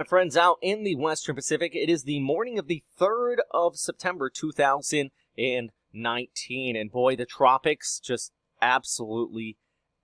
My friends out in the Western Pacific, it is the morning of the 3rd of September, 2019. And boy, the tropics just absolutely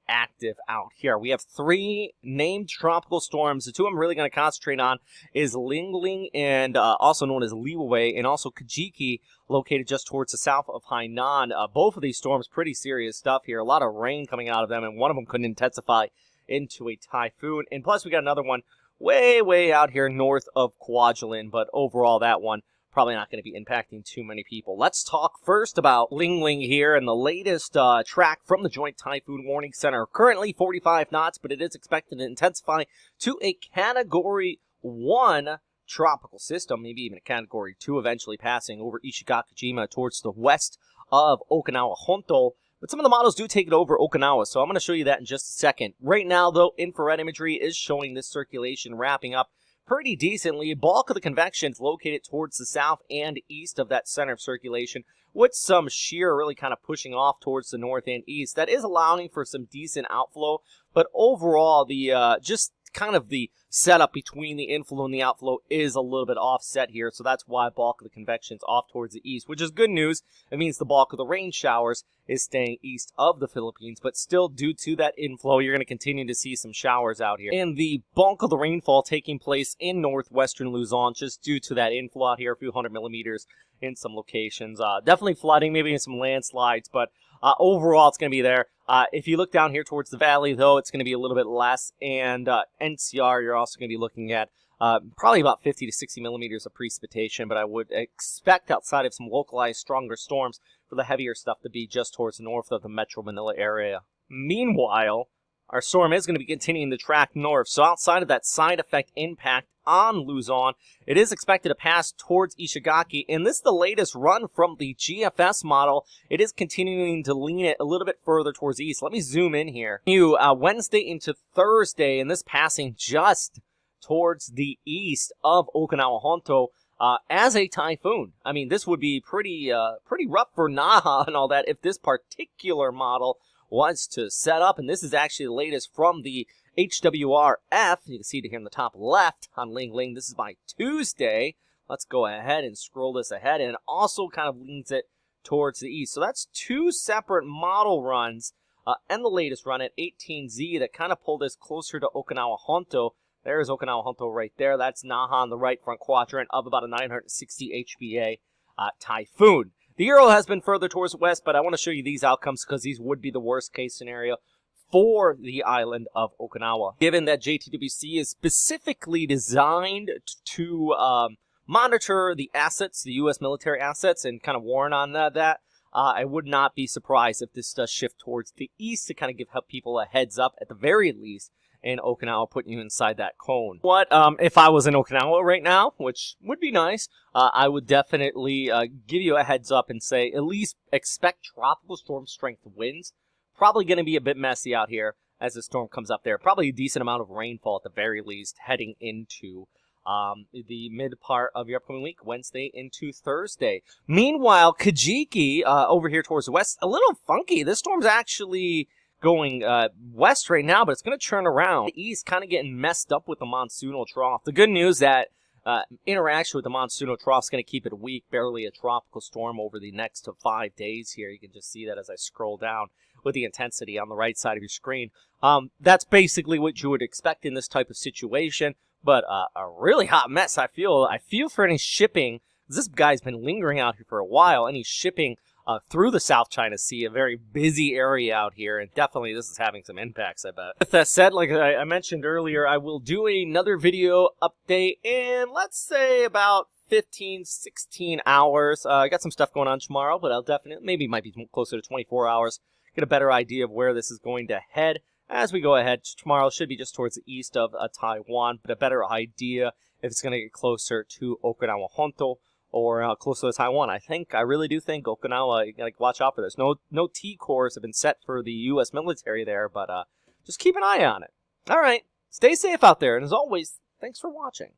active out here. We have 3 named tropical storms. The 2 I'm really going to concentrate on is Lingling and also known as Liwayay, and also Kajiki, located just towards the south of Hainan. Both of these storms, pretty serious stuff here. A lot of rain coming out of them, and one of them couldn't intensify into a typhoon. And plus, we got another one way out here north of Kwajalein, but overall that one probably not going to be impacting too many people. Let's talk first about Lingling here and the latest track from the Joint Typhoon Warning Center. Currently 45 knots, but it is expected to intensify to a Category 1 tropical system, maybe even a Category 2, eventually passing over Ishigakijima towards the west of Okinawa Honto. But some of the models do take it over Okinawa, so I'm going to show you that in just a second. Right now, though, infrared imagery is showing this circulation wrapping up pretty decently. Bulk of the convection is located towards the south and east of that center of circulation, with some shear really kind of pushing off towards the north and east. That is allowing for some decent outflow, but overall, the just kind of the setup between the inflow and the outflow is a little bit offset here, so that's why bulk of the convection is off towards the east, which is good news. It means the bulk of the rain showers is staying east of the Philippines, but still, due to that inflow, you're going to continue to see some showers out here. And the bulk of the rainfall taking place in northwestern Luzon, just due to that inflow out here, a few hundred millimeters in some locations. Definitely flooding, maybe some landslides, but overall, it's going to be there. If you look down here towards the valley, though, it's going to be a little bit less. And NCR, you're also going to be looking at probably about 50 to 60 millimeters of precipitation. But I would expect, outside of some localized stronger storms, for the heavier stuff to be just towards the north of the Metro Manila area. Meanwhile, our storm is going to be continuing to track north. So outside of that side effect impact on Luzon, it is expected to pass towards Ishigaki, and this is the latest run from the GFS model. It is continuing to lean it a little bit further towards the east. Let me zoom in here. Wednesday into Thursday, and this passing just towards the east of Okinawa Honto as a typhoon. I mean, this would be pretty rough for Naha and all that if this particular model was to set up, and this is actually the latest from the HWRF. You can see it here in the top left on Lingling. This is by Tuesday. Let's go ahead and scroll this ahead, and it also kind of leans it towards the east. So that's 2 separate model runs, and the latest run at 18Z that kind of pulled us closer to Okinawa Honto. There's Okinawa Honto right there. That's Naha on the right front quadrant of about a 960 HPA typhoon. The Euro has been further towards the west, but I want to show you these outcomes because these would be the worst case scenario for the island of Okinawa. Given that JTWC is specifically designed to monitor the assets, the U.S. military assets, and kind of warn on that, I would not be surprised if this does shift towards the east to kind of give people a heads up at the very least, in Okinawa, putting you inside that cone. If I was in Okinawa right now, which would be nice, I would definitely give you a heads up and say at least expect tropical storm strength winds. Probably going to be a bit messy out here as the storm comes up there. Probably a decent amount of rainfall at the very least heading into the mid part of your upcoming week, Wednesday into Thursday. Meanwhile, Kajiki over here towards the west, a little funky. This storm's actually going west right now, but it's going to turn around. The east kind of getting messed up with the monsoonal trough. The good news that interaction with the monsoonal trough is going to keep it weak, barely a tropical storm over the next 5 days here. You can just see that as I scroll down with the intensity on the right side of your screen. That's basically what you would expect in this type of situation, but a really hot mess. I feel for any shipping. This guy's been lingering out here for a while. Any shipping through the South China Sea, a very busy area out here, and definitely this is having some impacts, I bet. With that said, like I mentioned earlier, I will do another video update in, let's say, about 15, 16 hours. I got some stuff going on tomorrow, but I'll definitely, maybe it might be closer to 24 hours, get a better idea of where this is going to head as we go ahead. Tomorrow should be just towards the east of Taiwan, but a better idea if it's going to get closer to Okinawa Honto or closer to Taiwan. I really do think Okinawa, you gotta watch out for this. No T-cores have been set for the U.S. military there, but just keep an eye on it. All right, stay safe out there, and as always, thanks for watching.